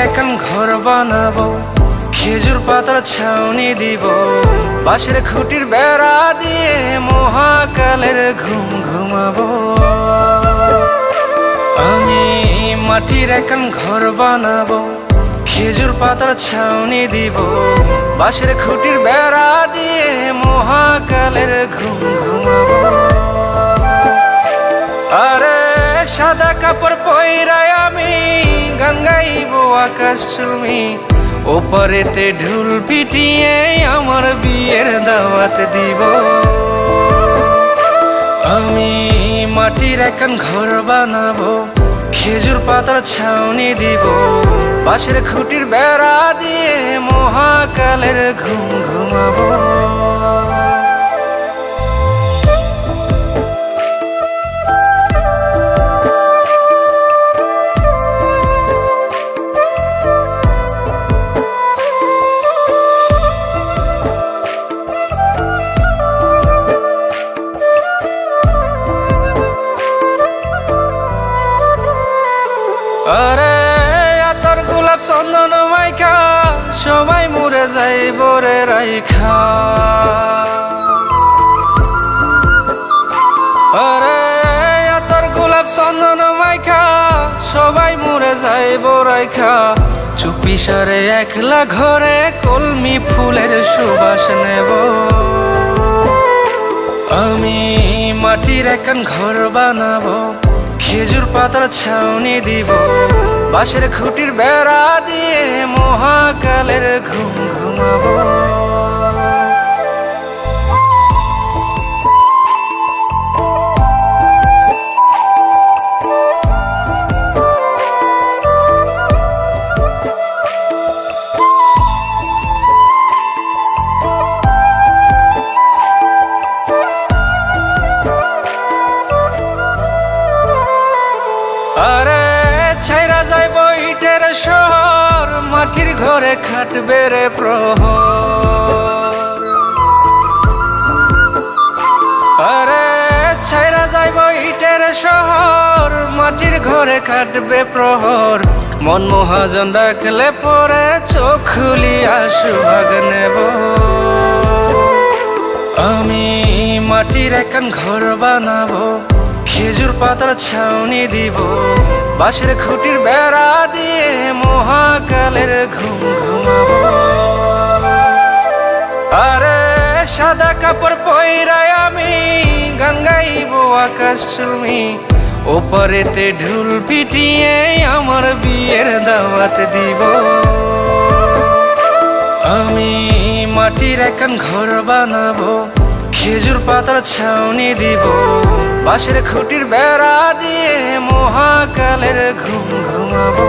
এখন ঘর বানাবো, খেজুর পাতার ছাউনি দিব, বাঁশের খুঁটির বেড়া দিয়ে মহাকালের ঘুম ঘুমাবো। আমি মাটির এখন ঘর বানাবো, খেজুর পাতার ছাউনি দিব, বাঁশের খুঁটির বেড়া দিয়ে মহাকালের ঘুম ঘুমাবো। আরে সাদা কাপড় পইরায় আমি গান গাইব আকাশ চুমি, ওপারেতে ঢুল পিটিয়ে আমার বিয়ের দাওয়াত দিব। আমি মাটির এখন ঘর বানাবো, খেজুর পাতার ছাউনি দিব, বাঁশের খুঁটির বেড়া দিয়ে মহাকালের ঘুম ঘুমাবো। আরে আতর গোলাপ চন্দন মাইখা সবাই মরে যাইব রে রাইখা। আরে আতর গোলাপ চন্দন মাইখা সবাই মরে যাইব রাইখা, চুপি সারে একলা ঘরে কলমি ফুলের সুবাস নেব। আমি মাটির এখন ঘর বানাবো, খেজুর পাতার ছাউনি দিব, বাঁশের খুঁটির বেড়া দিয়ে মহাকালের ঘুম ঘুমাবো। আরে ছাইরা যাইব ইটের শহর, মাটির ঘরে খাটবে রে প্রহর। আরে ছাইরা যাইব ইটের শহর, মাটির ঘরে খাটবে প্রহর, মন মহাজন ডাকলে পরে চোখ খুলিয়া সুহাগ নেব। আমি মাটির এখন ঘর বানাবো, খেজুর পাতার ছাউনি দিব, বাঁশের খুঁটির বেড়া দিয়ে মহাকালের ঘুম ঘুমাবো। আরে সাদা কাপড় পইরায় আমি গান গাইব আকাশ চুমি, ওপারেতে ঢুল পিটিয়ে আমার বিয়ের দাওয়াত দিব। আমি মাটির এখন ঘর বানাবো, খেজুর পাতার ছাউনি দিব, বাঁশের খুঁটির বেড়া দিয়ে মহাকালের ঘুম ঘুমাবো।